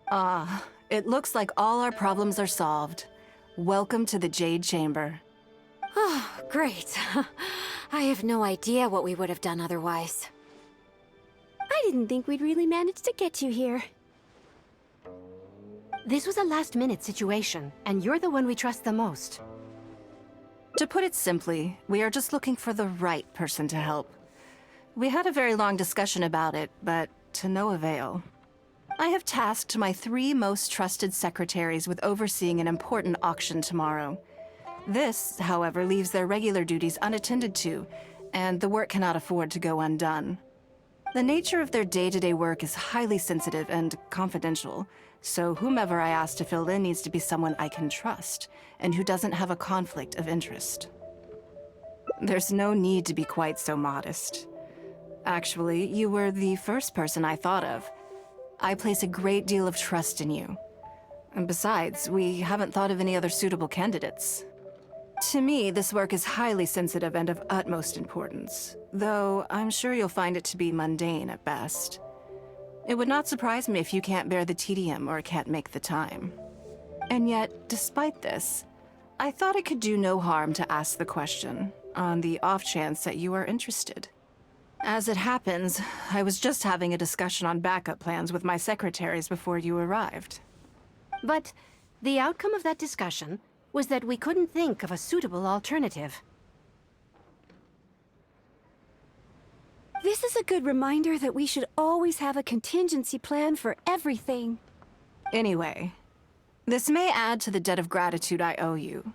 It looks like all our problems are solved. Welcome to the Jade Chamber. Oh, great. I have no idea what we would have done otherwise. I didn't think we'd really manage to get you here. This was a last-minute situation, and you're the one we trust the most. To put it simply, we are just looking for the right person to help. We had a very long discussion about it, but to no avail. I have tasked my 3 most trusted secretaries with overseeing an important auction tomorrow. This, however, leaves their regular duties unattended to, and the work cannot afford to go undone. The nature of their day-to-day work is highly sensitive and confidential, so whomever I ask to fill in needs to be someone I can trust, and who doesn't have a conflict of interest. There's no need to be quite so modest. Actually, you were the first person I thought of. I place a great deal of trust in you. And besides, we haven't thought of any other suitable candidates. To me, this work is highly sensitive and of utmost importance, though I'm sure you'll find it to be mundane at best. It would not surprise me if you can't bear the tedium or can't make the time. And yet, despite this, I thought it could do no harm to ask the question, on the off chance that you are interested. As it happens, I was just having a discussion on backup plans with my secretaries before you arrived. But the outcome of that discussion was that we couldn't think of a suitable alternative. This is a good reminder that we should always have a contingency plan for everything. Anyway, this may add to the debt of gratitude I owe you.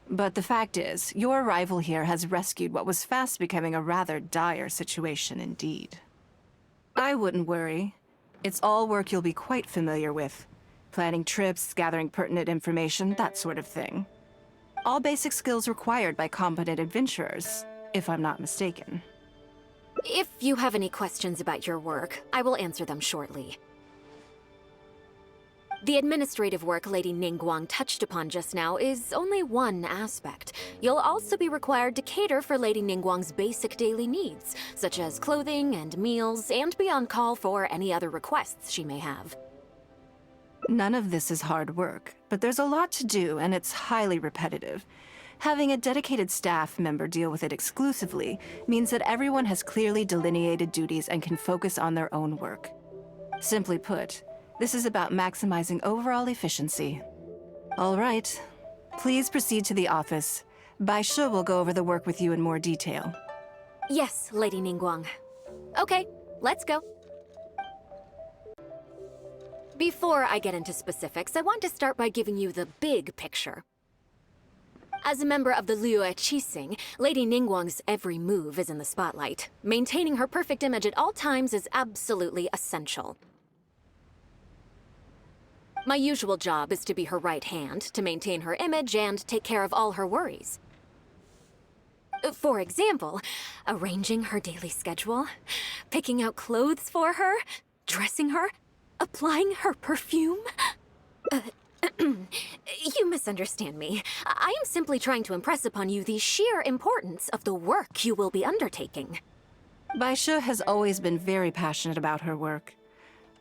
But the fact is, your arrival here has rescued what was fast becoming a rather dire situation indeed. I wouldn't worry. It's all work you'll be quite familiar with. Planning trips, gathering pertinent information, that sort of thing. All basic skills required by competent adventurers, if I'm not mistaken. If you have any questions about your work, I will answer them shortly. The administrative work Lady Ningguang touched upon just now is only one aspect. You'll also be required to cater for Lady Ningguang's basic daily needs, such as clothing and meals, and be on call for any other requests she may have. None of this is hard work, but there's a lot to do and it's highly repetitive. Having a dedicated staff member deal with it exclusively means that everyone has clearly delineated duties and can focus on their own work. Simply put, this is about maximizing overall efficiency. All right, please proceed to the office. Bai Shi will go over the work with you in more detail. Yes, Lady Ningguang. Okay, let's go. Before I get into specifics, I want to start by giving you the big picture. As a member of the Liyue Qixing, Lady Ningguang's every move is in the spotlight. Maintaining her perfect image at all times is absolutely essential. My usual job is to be her right hand, to maintain her image and take care of all her worries. For example, arranging her daily schedule, picking out clothes for her, dressing her, applying her perfume. You misunderstand me. I am simply trying to impress upon you the sheer importance of the work you will be undertaking. Bai Shi has always been very passionate about her work.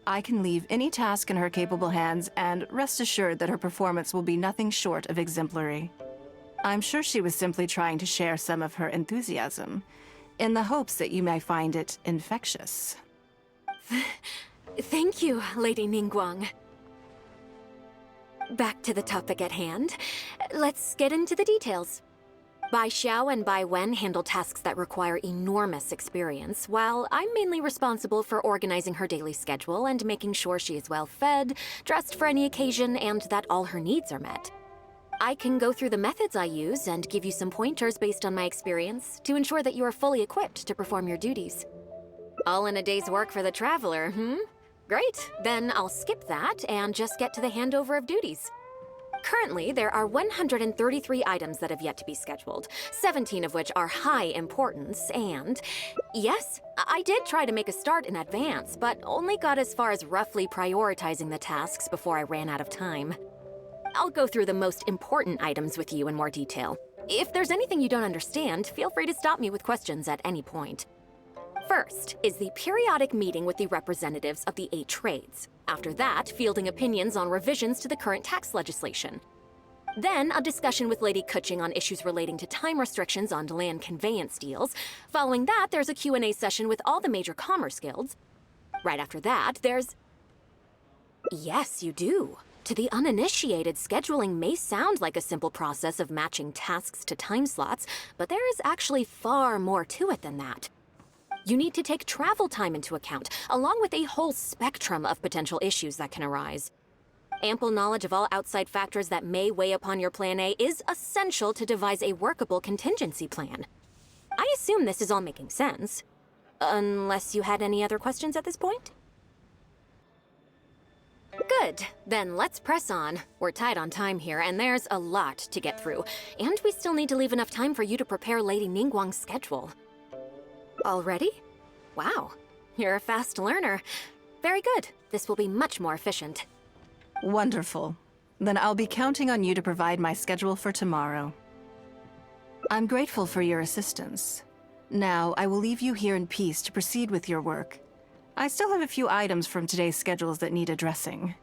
I can leave any task in her capable hands and rest assured that her performance will be nothing short of exemplary. I'm sure she was simply trying to share some of her enthusiasm, in the hopes that you may find it infectious. Thank you, Lady Ningguang. Back to the topic at hand. Let's get into the details. Bai Xiao and Bai Wen handle tasks that require enormous experience, while I'm mainly responsible for organizing her daily schedule and making sure she is well fed, dressed for any occasion, and that all her needs are met. I can go through the methods I use and give you some pointers based on my experience to ensure that you are fully equipped to perform your duties. All in a day's work for the traveler, Great, then I'll skip that and just get to the handover of duties. Currently, there are 133 items that have yet to be scheduled, 17 of which are high importance, and yes, I did try to make a start in advance, but only got as far as roughly prioritizing the tasks before I ran out of time. I'll go through the most important items with you in more detail. If there's anything you don't understand, feel free to stop me with questions at any point. First is the periodic meeting with the representatives of the 8 trades. After that, fielding opinions on revisions to the current tax legislation. Then, a discussion with Lady Kuching on issues relating to time restrictions on land conveyance deals. Following that, there's a Q&A session with all the major commerce guilds. Right after that, there's... Yes, you do. To the uninitiated, scheduling may sound like a simple process of matching tasks to time slots, but there is actually far more to it than that. You need to take travel time into account, along with a whole spectrum of potential issues that can arise. Ample knowledge of all outside factors that may weigh upon your Plan A is essential to devise a workable contingency plan. I assume this is all making sense. Unless you had any other questions at this point? Good. Then let's press on. We're tight on time here, and there's a lot to get through. And we still need to leave enough time for you to prepare Lady Ningguang's schedule. Already? Wow. You're a fast learner. Very good. This will be much more efficient. Wonderful. Then I'll be counting on you to provide my schedule for tomorrow. I'm grateful for your assistance. Now, I will leave you here in peace to proceed with your work. I still have a few items from today's schedules that need addressing.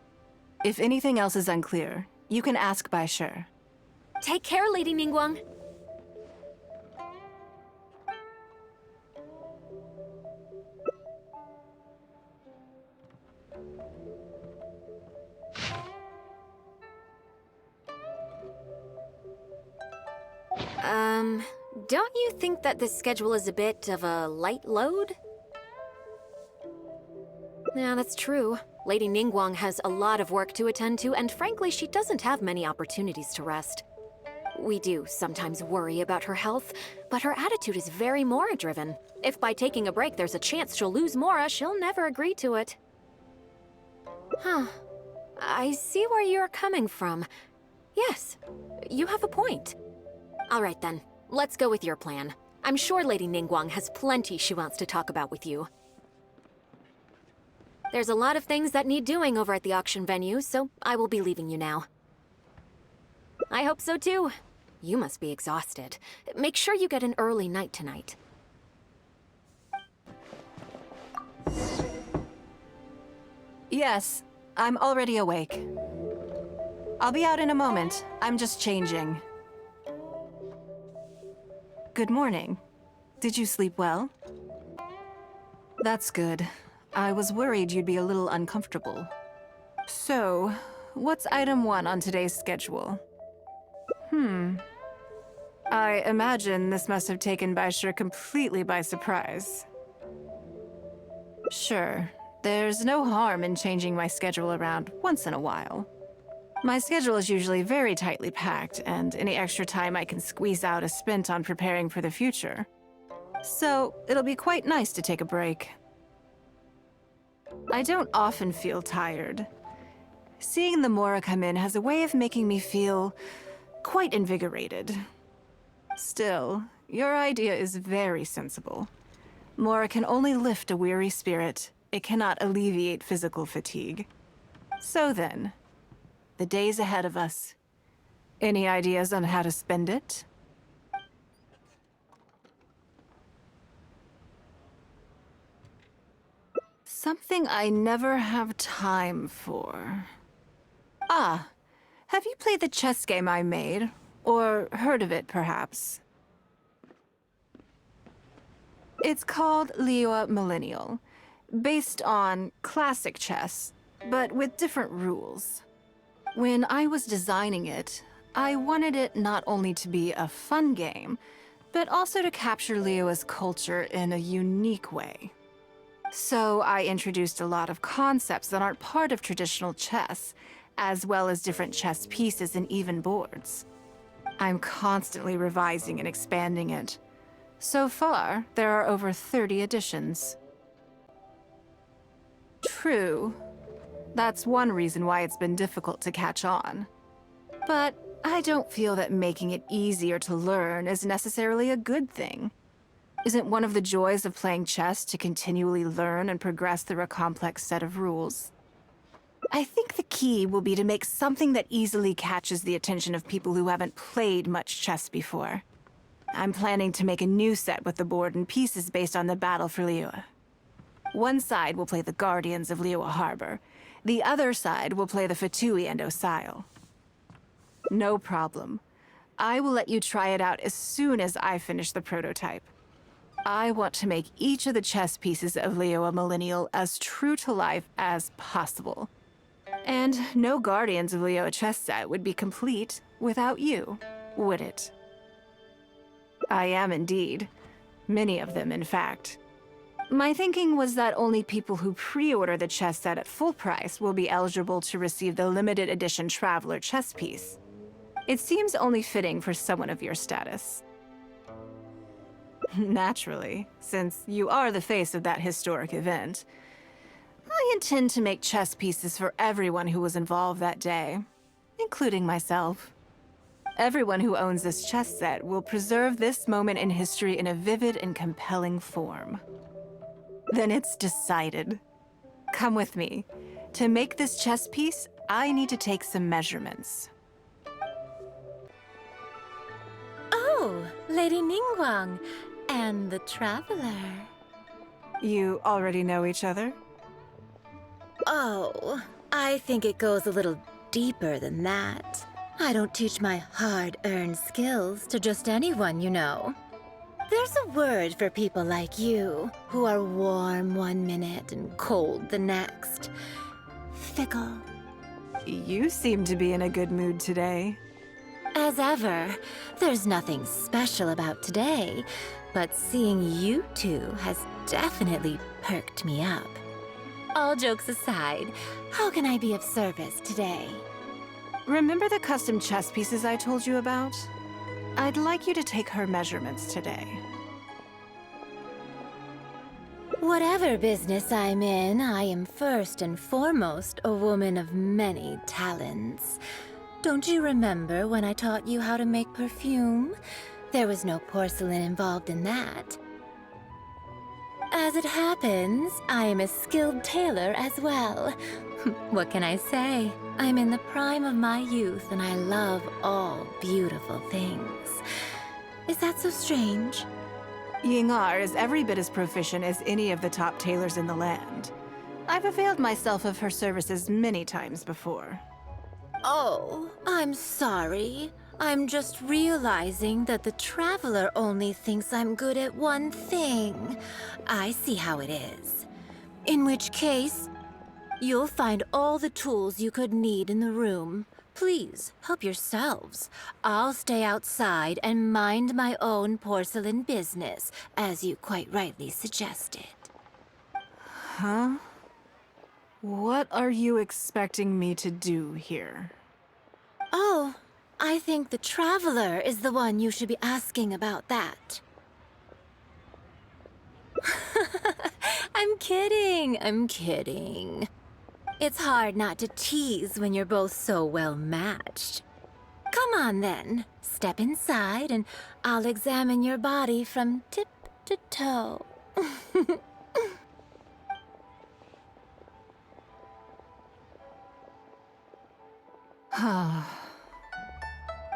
If anything else is unclear, you can ask Bai Shi. Take care, Lady Ningguang. Don't you think that this schedule is a bit of a light load? Yeah, that's true. Lady Ningguang has a lot of work to attend to, and frankly, she doesn't have many opportunities to rest. We do sometimes worry about her health, but her attitude is very Mora-driven. If by taking a break there's a chance she'll lose Mora, she'll never agree to it. Huh. I see where you're coming from. Yes, you have a point. All right then, let's go with your plan. I'm sure Lady Ningguang has plenty she wants to talk about with you. There's a lot of things that need doing over at the auction venue, so I will be leaving you now. I hope so too. You must be exhausted. Make sure you get an early night tonight. Yes, I'm already awake. I'll be out in a moment. I'm just changing. Good morning. Did you sleep well? That's good. I was worried you'd be a little uncomfortable. So, what's item 1 on today's schedule? I imagine this must have taken Bai Shi completely by surprise. Sure, there's no harm in changing my schedule around once in a while. My schedule is usually very tightly packed, and any extra time I can squeeze out is spent on preparing for the future. So, it'll be quite nice to take a break. I don't often feel tired. Seeing the Mora come in has a way of making me feel quite invigorated. Still, your idea is very sensible. Mora can only lift a weary spirit. It cannot alleviate physical fatigue. So then, the days ahead of us. Any ideas on how to spend it? Something I never have time for. Ah, have you played the chess game I made? Or heard of it, perhaps? It's called Liyue Millennial, based on classic chess, but with different rules. When I was designing it, I wanted it not only to be a fun game, but also to capture Liyue's culture in a unique way. So I introduced a lot of concepts that aren't part of traditional chess, as well as different chess pieces and even boards. I'm constantly revising and expanding it. So far, there are over 30 editions. True. That's one reason why it's been difficult to catch on. But I don't feel that making it easier to learn is necessarily a good thing. Isn't one of the joys of playing chess to continually learn and progress through a complex set of rules? I think the key will be to make something that easily catches the attention of people who haven't played much chess before. I'm planning to make a new set with the board and pieces based on the battle for Liyue. One side will play the Guardians of Liyue Harbor. The other side will play the Fatui and Osile. No problem. I will let you try it out as soon as I finish the prototype. I want to make each of the chess pieces of Liyue Millennial as true to life as possible. And no Guardians of Liyue chess set would be complete without you, would it? I am indeed. Many of them, in fact. My thinking was that only people who pre-order the chess set at full price will be eligible to receive the limited edition Traveler chess piece. It seems only fitting for someone of your status. Naturally, since you are the face of that historic event. I intend to make chess pieces for everyone who was involved that day, including myself. Everyone who owns this chess set will preserve this moment in history in a vivid and compelling form. Then it's decided. Come with me. To make this chess piece, I need to take some measurements. Oh, Lady Ningguang, and the Traveler. You already know each other? Oh, I think it goes a little deeper than that. I don't teach my hard-earned skills to just anyone, you know. There's a word for people like you, who are warm one minute and cold the next. Fickle. You seem to be in a good mood today. As ever, there's nothing special about today, but seeing you two has definitely perked me up. All jokes aside, how can I be of service today? Remember the custom chess pieces I told you about? I'd like you to take her measurements today. Whatever business I'm in, I am first and foremost a woman of many talents. Don't you remember when I taught you how to make perfume? There was no porcelain involved in that. As it happens, I am a skilled tailor as well. What can I say? I'm in the prime of my youth and I love all beautiful things. Is that so strange? Yingar is every bit as proficient as any of the top tailors in the land. I've availed myself of her services many times before. Oh, I'm sorry. I'm just realizing that the Traveler only thinks I'm good at one thing. I see how it is. In which case, you'll find all the tools you could need in the room. Please, help yourselves. I'll stay outside and mind my own porcelain business, as you quite rightly suggested. Huh? What are you expecting me to do here? Oh, I think the Traveler is the one you should be asking about that. I'm kidding. It's hard not to tease when you're both so well matched. Come on then, step inside and I'll examine your body from tip to toe.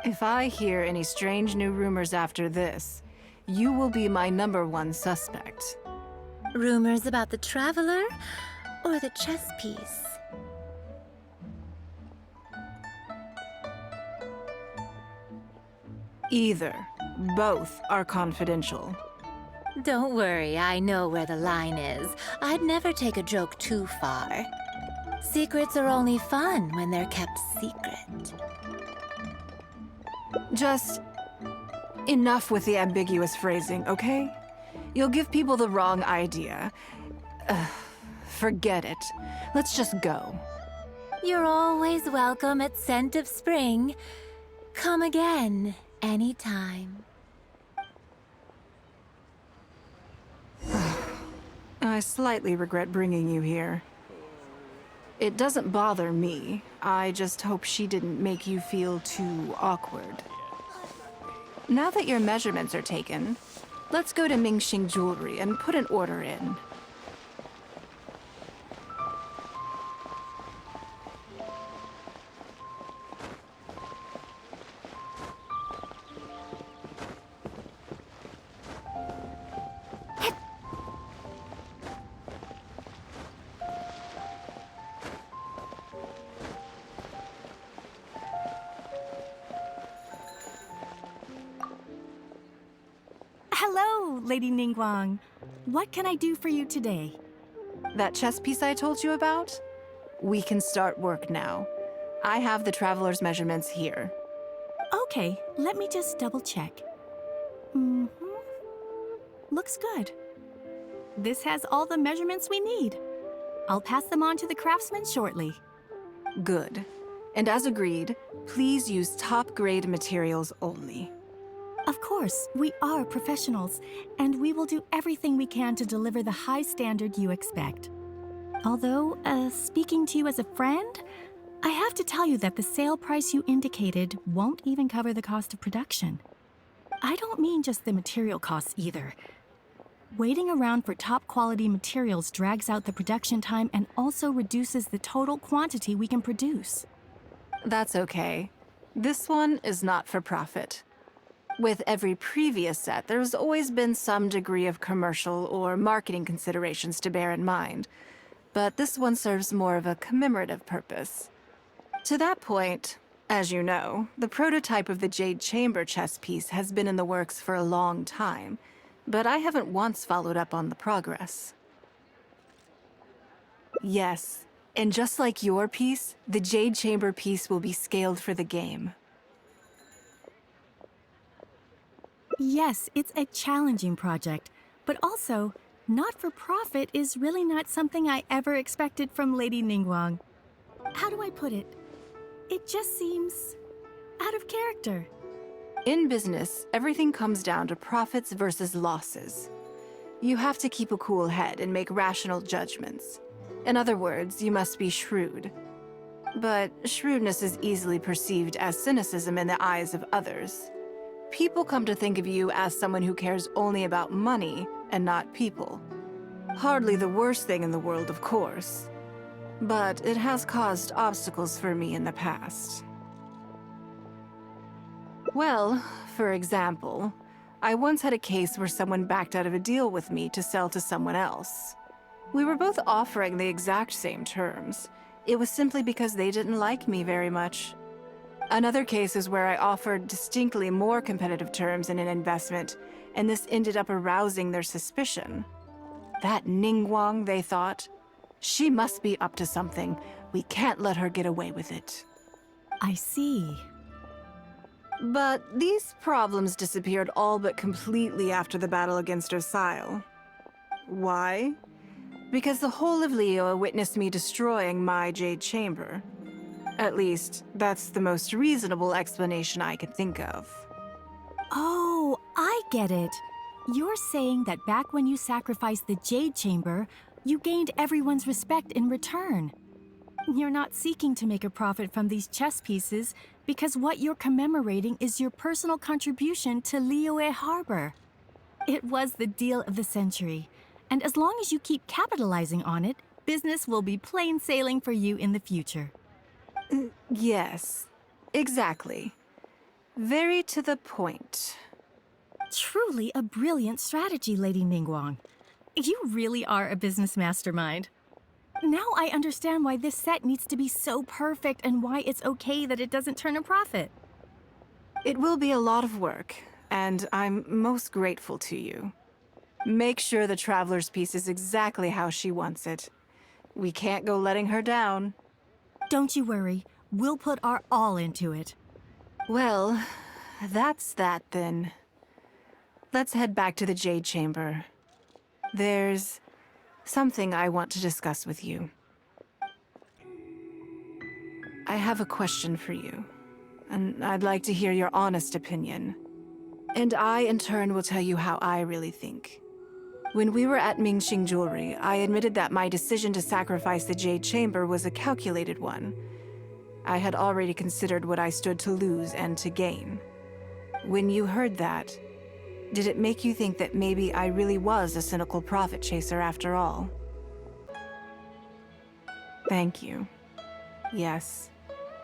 If I hear any strange new rumors after this, you will be my #1 suspect. Rumors about the Traveler or the chess piece? Either. Both are confidential. Don't worry, I know where the line is. I'd never take a joke too far. Secrets are only fun when they're kept secret. Just enough with the ambiguous phrasing, okay? You'll give people the wrong idea. Forget it. Let's just go. You're always welcome at Scent of Spring. Come again, anytime. I slightly regret bringing you here. It doesn't bother me. I just hope she didn't make you feel too awkward. Now that your measurements are taken, let's go to Mingxing Jewelry and put an order in. Lady Ningguang. What can I do for you today? That chess piece I told you about? We can start work now. I have the traveler's measurements here. Okay, let me just double check. Looks good. This has all the measurements we need. I'll pass them on to the craftsman shortly. Good. And as agreed, please use top-grade materials only. Of course, we are professionals, and we will do everything we can to deliver the high standard you expect. Although, speaking to you as a friend, I have to tell you that the sale price you indicated won't even cover the cost of production. I don't mean just the material costs either. Waiting around for top-quality materials drags out the production time and also reduces the total quantity we can produce. That's okay. This one is not for profit. With every previous set, there's always been some degree of commercial or marketing considerations to bear in mind, but this one serves more of a commemorative purpose. To that point, as you know, the prototype of the Jade Chamber chess piece has been in the works for a long time, but I haven't once followed up on the progress. Yes, and just like your piece, the Jade Chamber piece will be scaled for the game. Yes, it's a challenging project, but also, not-for-profit is really not something I ever expected from Lady Ningguang. How do I put it? It just seems out of character. In business, everything comes down to profits versus losses. You have to keep a cool head and make rational judgments. In other words, you must be shrewd. But shrewdness is easily perceived as cynicism in the eyes of others. People come to think of you as someone who cares only about money and not people. Hardly the worst thing in the world, of course. But it has caused obstacles for me in the past. Well, for example, I once had a case where someone backed out of a deal with me to sell to someone else. We were both offering the exact same terms. It was simply because they didn't like me very much. Another case is where I offered distinctly more competitive terms in an investment, and this ended up arousing their suspicion. That Ningguang, they thought. She must be up to something. We can't let her get away with it. I see. But these problems disappeared all but completely after the battle against Osile. Why? Because the whole of Liyue witnessed me destroying my Jade Chamber. At least, that's the most reasonable explanation I could think of. Oh, I get it. You're saying that back when you sacrificed the Jade Chamber, you gained everyone's respect in return. You're not seeking to make a profit from these chess pieces because what you're commemorating is your personal contribution to Liyue Harbor. It was the deal of the century, and as long as you keep capitalizing on it, business will be plain sailing for you in the future. Yes, exactly. Very to the point. Truly a brilliant strategy, Lady Ningguang. You really are a business mastermind. Now I understand why this set needs to be so perfect and why it's okay that it doesn't turn a profit. It will be a lot of work, and I'm most grateful to you. Make sure the Traveler's piece is exactly how she wants it. We can't go letting her down. Don't you worry. We'll put our all into it. Well, that's that then. Let's head back to the Jade Chamber. There's something I want to discuss with you. I have a question for you, and I'd like to hear your honest opinion. And I, in turn, will tell you how I really think. When we were at Mingxing Jewelry, I admitted that my decision to sacrifice the Jade Chamber was a calculated one. I had already considered what I stood to lose and to gain. When you heard that, did it make you think that maybe I really was a cynical profit chaser after all? Thank you. Yes,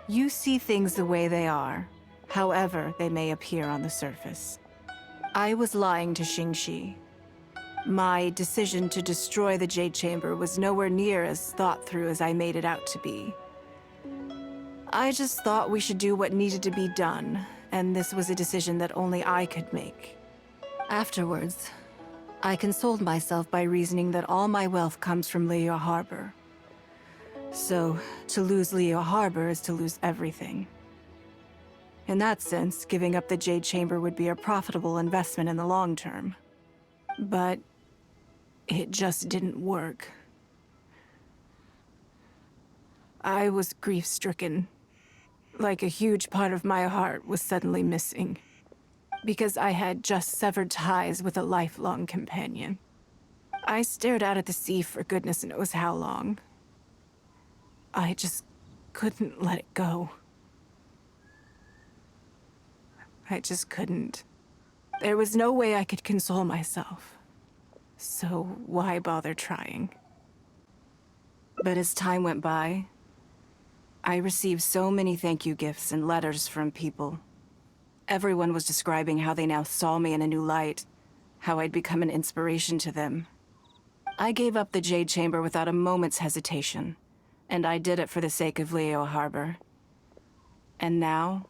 you see things the way they are, however they may appear on the surface. I was lying to Xingxi. My decision to destroy the Jade Chamber was nowhere near as thought through as I made it out to be. I just thought we should do what needed to be done, and this was a decision that only I could make. Afterwards, I consoled myself by reasoning that all my wealth comes from Leo Harbor. So, to lose Leo Harbor is to lose everything. In that sense, giving up the Jade Chamber would be a profitable investment in the long term. But it just didn't work. I was grief-stricken. Like a huge part of my heart was suddenly missing. Because I had just severed ties with a lifelong companion. I stared out at the sea for goodness knows how long. I just couldn't let it go. I just couldn't. There was no way I could console myself. So why bother trying? But as time went by, I received so many thank you gifts and letters from people. Everyone was describing how they now saw me in a new light, how I'd become an inspiration to them. I gave up the Jade Chamber without a moment's hesitation, and I did it for the sake of Leo Harbor. And now,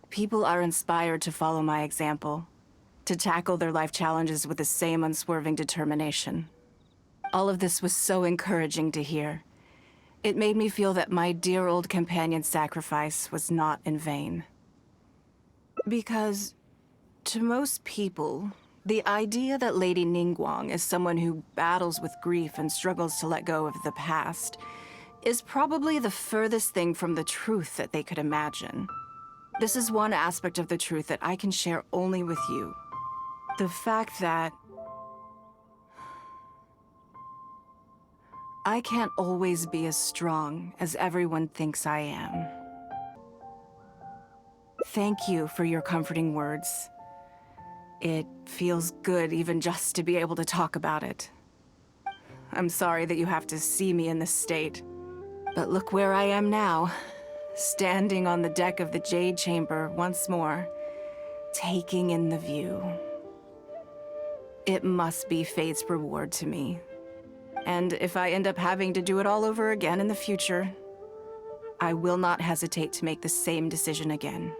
people are inspired to follow my example, to tackle their life challenges with the same unswerving determination. All of this was so encouraging to hear. It made me feel that my dear old companion's sacrifice was not in vain. Because, to most people, the idea that Lady Ningguang is someone who battles with grief and struggles to let go of the past is probably the furthest thing from the truth that they could imagine. This is one aspect of the truth that I can share only with you. The fact that I can't always be as strong as everyone thinks I am. Thank you for your comforting words. It feels good even just to be able to talk about it. I'm sorry that you have to see me in this state. But look where I am now, standing on the deck of the Jade Chamber once more, taking in the view. It must be fate's reward to me. And if I end up having to do it all over again in the future, I will not hesitate to make the same decision again.